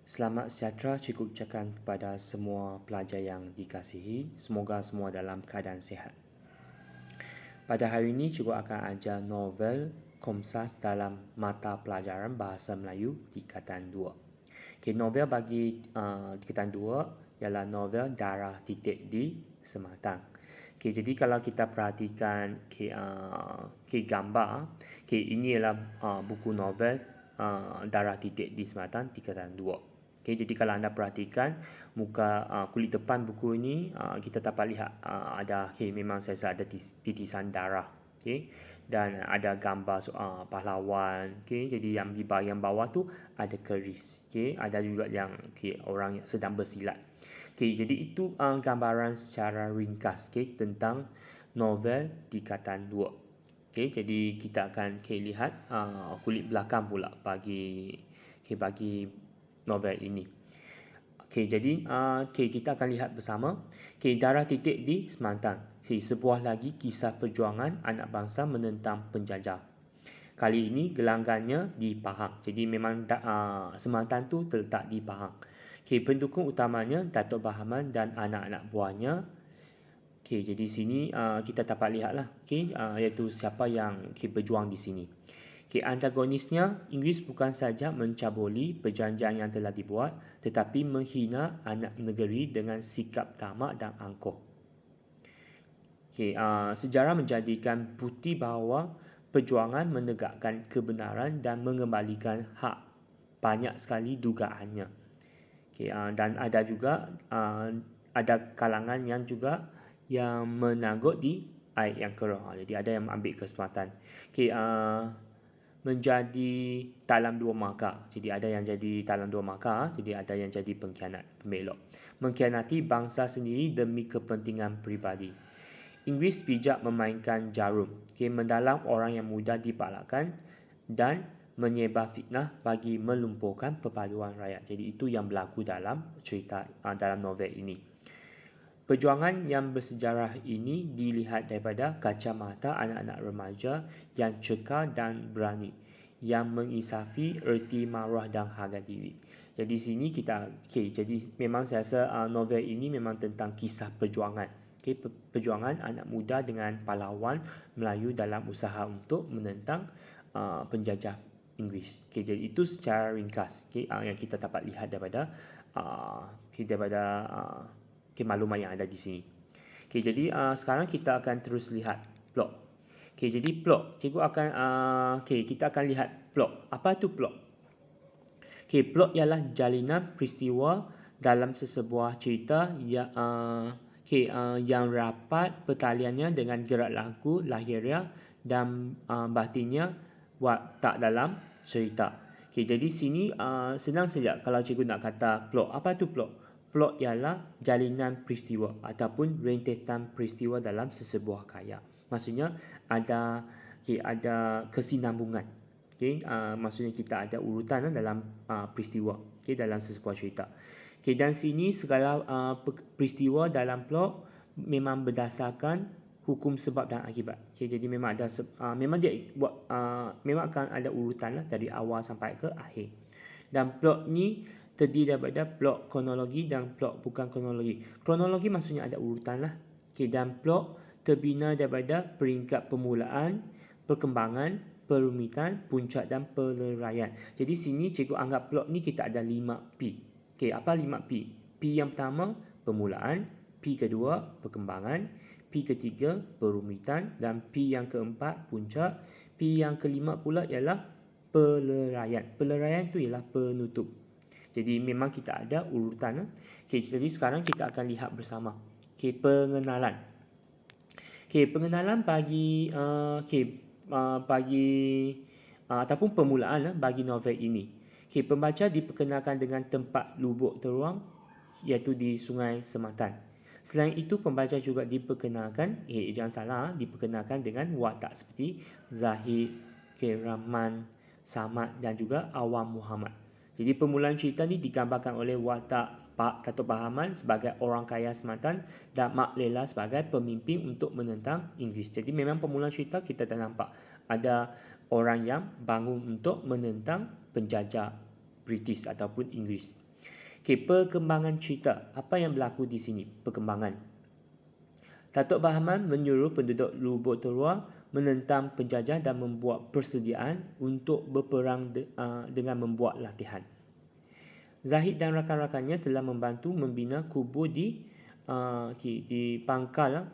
Selamat sejahtera cikgu ucapkan kepada semua pelajar yang dikasihi. Semoga semua dalam keadaan sihat. Pada hari ini cikgu akan ajar novel Komsas dalam mata pelajaran Bahasa Melayu tingkatan 2. Novel bagi tingkatan 2 ialah novel Darah Titik di Sematang. Jadi kalau kita perhatikan gambar, ini ialah buku novel Darah Titik di Sematang tingkatan 2. Jadi kalau anda perhatikan muka kulit depan buku ini, kita dapat lihat ada memang saya ada titisan darah. Dan ada gambar pahlawan. Jadi yang di bahagian bawah tu ada keris. Ada juga yang orang yang sedang bersilat. Jadi itu gambaran secara ringkas tentang novel tingkatan 2. Jadi kita akan lihat kulit belakang pula bagi novel ini. Jadi kita akan lihat bersama. Darah Titik di Sematang. Sebuah lagi kisah perjuangan anak bangsa menentang penjajah. Kali ini gelanggannya di Pahang. Jadi memang Sematang tu terletak di Pahang. Pendukung utamanya Datuk Bahaman dan anak-anak buahnya. Jadi sini kita dapat lihatlah iaitu siapa yang berjuang di sini. Antagonisnya, Inggeris bukan saja mencabuli perjanjian yang telah dibuat, tetapi menghina anak negeri dengan sikap tamak dan angkuh. Sejarah menjadikan bukti bahawa perjuangan menegakkan kebenaran dan mengembalikan hak banyak sekali dugaannya. Dan ada juga ada kalangan yang juga yang menanggut di ayat yang kerah. Jadi ada yang ambil kesempatan. Menjadi dalam dua markah. Jadi ada yang jadi dalam dua markah, jadi ada yang jadi pengkhianat, pembelok. Mengkhianati bangsa sendiri demi kepentingan peribadi. Inggeris bijak memainkan jarum, mendalam orang yang mudah dipalakkan dan menyebar fitnah bagi melumpuhkan perpaduan rakyat. Jadi itu yang berlaku dalam cerita dalam novel ini. Perjuangan yang bersejarah ini dilihat daripada kacamata anak-anak remaja yang cekal dan berani, yang mengisafi erti maruah dan harga diri. Jadi sini kita jadi memang saya rasa novel ini memang tentang kisah perjuangan. Perjuangan anak muda dengan pahlawan Melayu dalam usaha untuk menentang penjajah Inggeris. Jadi itu secara ringkas yang kita dapat lihat daripada maklumat yang ada di sini. Jadi sekarang kita akan terus lihat plot. Jadi plot, cikgu akan kita akan lihat plot. Apa itu plot? Plot ialah jalinan peristiwa dalam sesebuah cerita yang rapat pertaliannya dengan gerak laku, lahiriah dan batinnya watak dalam cerita. Jadi sini senang saja kalau cikgu nak kata plot. Apa itu plot? Plot ialah jalinan peristiwa ataupun rentetan peristiwa dalam sesebuah karya. Maksudnya ada kesinambungan. Maksudnya kita ada urutan dalam peristiwa dalam sesebuah cerita. Dan sini segala peristiwa dalam plot memang berdasarkan hukum sebab dan akibat. Jadi memang ada memang dia buat memang akan ada urutan lah dari awal sampai ke akhir. Dan plot ni terdiri daripada plot kronologi dan plot bukan kronologi. Kronologi maksudnya ada urutan lah. Dan plot terbina daripada peringkat permulaan, perkembangan, perumitan, puncak dan peleraian. Jadi sini cikgu anggap plot ni kita ada 5P. Apa 5P? P yang pertama permulaan, P kedua perkembangan, P ketiga perumitan dan P yang keempat puncak, P yang kelima pula ialah peleraian. Peleraian tu ialah penutup. Jadi memang kita ada urutan. Jadi sekarang kita akan lihat bersama. Pengenalan. Pengenalan bagi ataupun permulaan bagi novel ini. Pembaca diperkenalkan dengan tempat lubuk teruang iaitu di Sungai Sematang. Selain itu pembaca juga diperkenalkan, jangan salah, diperkenalkan dengan watak seperti Zahid, Rahman, Samad dan juga Awam Muhammad. Jadi permulaan cerita ni digambarkan oleh watak Pak Datuk Bahaman sebagai orang kaya Sematang dan Mak Lela sebagai pemimpin untuk menentang Inggeris. Jadi memang permulaan cerita kita dah nampak ada orang yang bangun untuk menentang penjajah British ataupun Inggeris. perkembangan cerita. Apa yang berlaku di sini? Perkembangan. Datuk Bahaman menyuruh penduduk Lubuk Terua menentang penjajah dan membuat persediaan untuk berperang dengan membuat latihan. Zahid dan rakan-rakannya telah membantu membina kubu di pangkal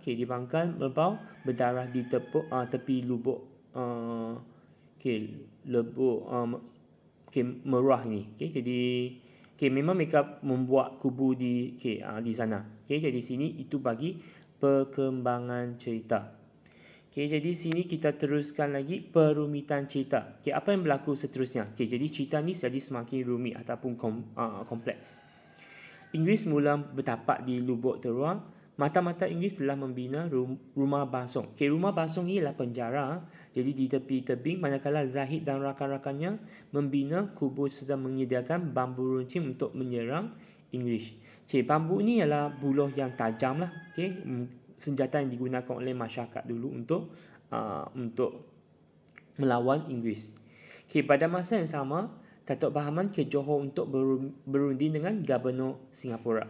Merbau berdarah di tepi lubuk Meruah ni. Jadi memang mereka membuat kubu di sana. Jadi sini itu bagi perkembangan cerita. Jadi sini kita teruskan lagi perumitan cerita. Apa yang berlaku seterusnya? Jadi cerita ni jadi semakin rumit ataupun kompleks. Inggris mula bertapak di Lubuk Terua. Mata-mata Inggris telah membina rumah basong. Rumah basong ni ialah penjara. Jadi di tepi tebing, manakala Zahid dan rakan-rakannya membina kubu serta menyediakan bambu runcing untuk menyerang Inggris. Bambu ni ialah buluh yang tajam lah. Senjata yang digunakan oleh masyarakat dulu untuk melawan Inggris. Pada masa yang sama, Datuk Bahaman ke Johor untuk berunding dengan Gubernur Singapura.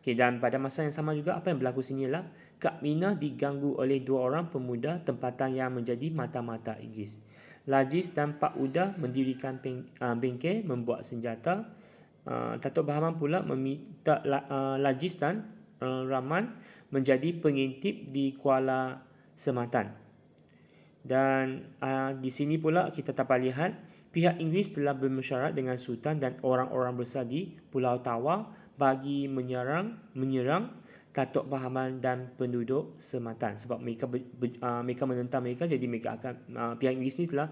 Dan pada masa yang sama juga, apa yang berlaku sini ialah Kak Mina diganggu oleh dua orang pemuda tempatan yang menjadi mata-mata Inggris. Lajis dan Pak Uda mendirikan bengkel membuat senjata. Datuk Bahaman pula meminta Lajis dan Rahman menjadi pengintip di Kuala Sematan. Dan di sini pula kita dapat lihat pihak Inggeris telah bermesyuarat dengan Sultan dan orang-orang besar di Pulau Tawar bagi menyerang Datuk Bahaman dan penduduk Sematan. Sebab mereka menentang mereka, jadi mereka akan pihak Inggeris ni telah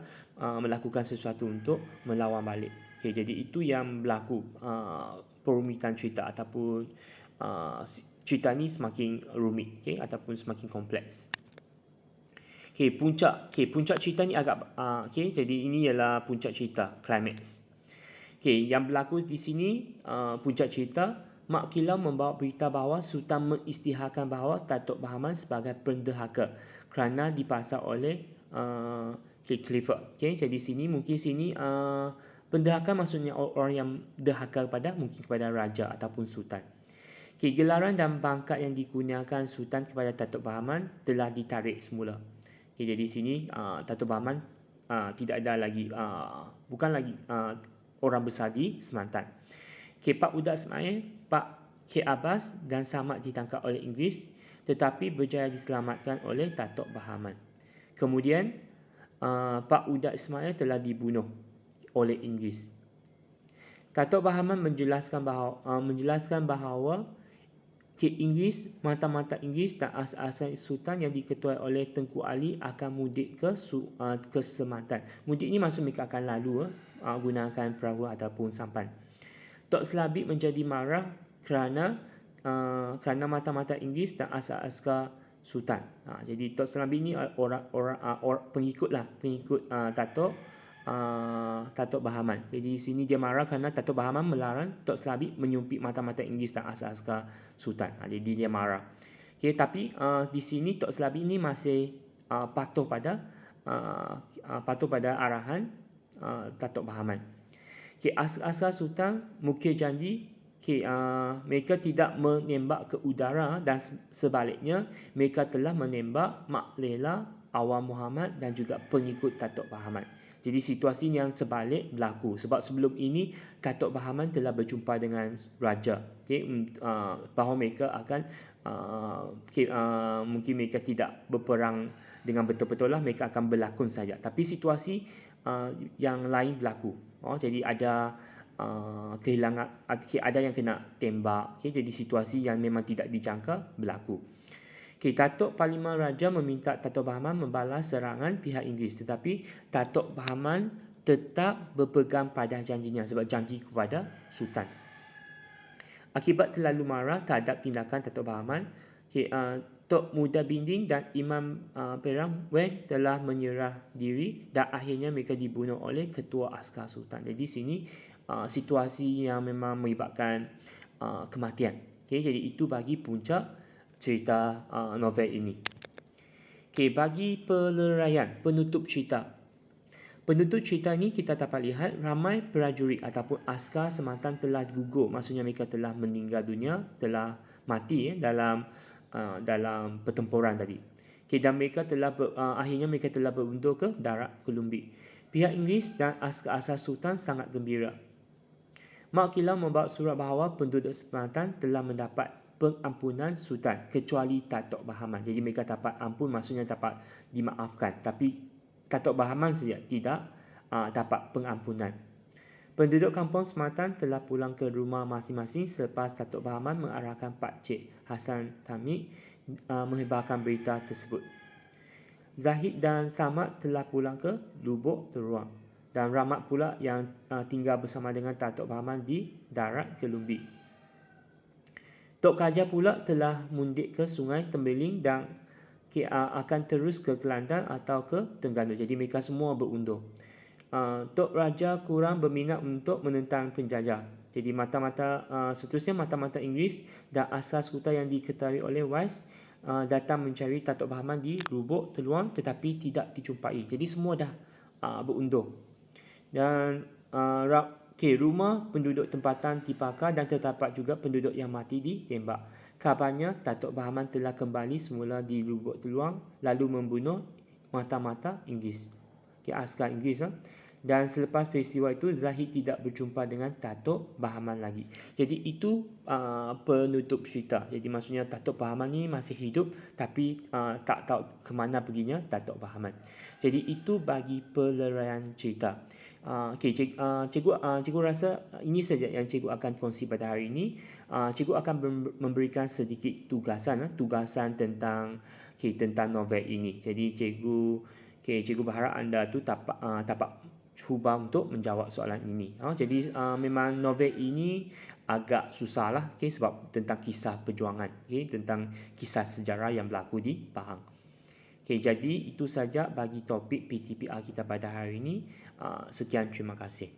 melakukan sesuatu untuk melawan balik. Jadi itu yang berlaku perumitan cerita ataupun cerita ni semakin rumit ataupun semakin kompleks. Puncak cerita ni agak jadi ini ialah puncak cerita, climax. Yang berlaku di sini puncak cerita, Mak Kilau membawa berita bahawa Sultan mengisytiharkan bahawa Datuk Bahaman sebagai pendahaka kerana dipasar oleh Clifford. Jadi sini mungkin pendahaka maksudnya orang yang dahaka kepada raja ataupun sultan. Gelaran dan pangkat yang digunakan Sultan kepada Datuk Bahaman telah ditarik semula. Jadi sini Datuk Bahaman tidak ada lagi bukan lagi orang besar di Sematan. Pak Uda Ismail, Pak K. Abbas dan Samad ditangkap oleh Inggris tetapi berjaya diselamatkan oleh Datuk Bahaman. Kemudian Pak Uda Ismail telah dibunuh oleh Inggris. Datuk Bahaman menjelaskan bahawa Inggris, mata-mata Inggris dan asas Sultan yang diketuai oleh Tengku Ali akan mudik ke Sematan. Mudik ni maksud mereka akan lalu gunakan perahu ataupun sampan. Tok Selabik menjadi marah kerana mata-mata Inggris dan askar Sultan. Jadi Tok Selabik ni orang pengikut Datuk Bahaman. Jadi di sini dia marah kerana Datuk Bahaman melarang Tok Selabik menyumpit mata-mata Inggris dan askar Sultan. Jadi dia marah. Tapi di sini Tok Selabik ni masih patuh pada arahan Datuk Bahaman. Askar Sultan mukir janji mereka tidak menembak ke udara dan sebaliknya mereka telah menembak Mak Lela, Awam Muhammad dan juga pengikut Datuk Bahaman. Jadi situasi yang sebalik berlaku sebab sebelum ini Datuk Bahaman telah berjumpa dengan raja. Bahawa mereka akan mungkin mereka tidak berperang dengan betul-betul lah, mereka akan berlakon saja. Tapi situasi yang lain berlaku. Jadi ada kehilangan, ada yang kena tembak. Jadi situasi yang memang tidak dijangka berlaku. Datuk Parlimen Raja meminta Datuk Bahaman membalas serangan pihak Inggeris, tetapi Datuk Bahaman tetap berpegang pada janjinya sebab janji kepada Sultan. Akibat terlalu marah terhadap tindakan Datuk Bahaman, Tok Muda Binding dan Imam Perang Wen telah menyerah diri dan akhirnya mereka dibunuh oleh ketua askar Sultan. Jadi sini situasi yang memang melibatkan kematian. Jadi itu bagi puncak cerita novel ini. Bagi peleraian, penutup cerita. Penutup cerita ni kita dapat lihat ramai prajurit ataupun askar sematan telah gugur. Maksudnya mereka telah meninggal dunia, telah mati dalam pertempuran tadi. Dan mereka telah akhirnya mereka telah berundur ke darat Columbia. Pihak Inggeris dan askar-askar sultan sangat gembira. Mak Kilau membawa surat bahawa penduduk sematan telah mendapat pengampunan sultan kecuali Datuk Bahaman. Jadi mereka dapat ampun, maksudnya dapat dimaafkan, tapi Datuk Bahaman saja tidak dapat pengampunan. Penduduk kampung sematan telah pulang ke rumah masing-masing selepas Datuk Bahaman mengarahkan Pak Cik Hasan Tamik menyebarkan berita tersebut. Zahid dan Samad telah pulang ke Lubuk Teruang, dan Rahmat pula yang tinggal bersama dengan Datuk Bahaman di darat Columbia. Tok Kaja pula telah mundik ke Sungai Tembeling dan akan terus ke Kelantan atau ke Terengganu. Jadi mereka semua berundur. Tok Raja kurang berminat untuk menentang penjajah. Jadi seterusnya mata-mata Inggeris dan askar skuta yang diketahui oleh Wise datang mencari Datuk Bahaman di Lubuk Teruang tetapi tidak dijumpai. Jadi semua dah berundur. Dan rumah penduduk tempatan dibakar dan terdapat juga penduduk yang mati ditembak. Kabarnya Datuk Bahaman telah kembali semula di Lubuk Teruang lalu membunuh mata-mata Inggeris, askar Inggeris. Dan selepas peristiwa itu Zahid tidak berjumpa dengan Datuk Bahaman lagi. Jadi itu penutup cerita. Jadi maksudnya Datuk Bahaman ni masih hidup tapi tak tahu ke mana perginya Datuk Bahaman. Jadi itu bagi peleraian cerita. Cikgu rasa ini saja yang cikgu akan kongsi pada hari ini. Cikgu akan memberikan sedikit tugasan tentang novel ini. Jadi cikgu berharap anda tu dapat cuba untuk menjawab soalan ini. Jadi memang novel ini agak susah lah, sebab tentang kisah perjuangan, tentang kisah sejarah yang berlaku di Pahang. Jadi itu saja bagi topik PTPR kita pada hari ini. Sekian, terima kasih.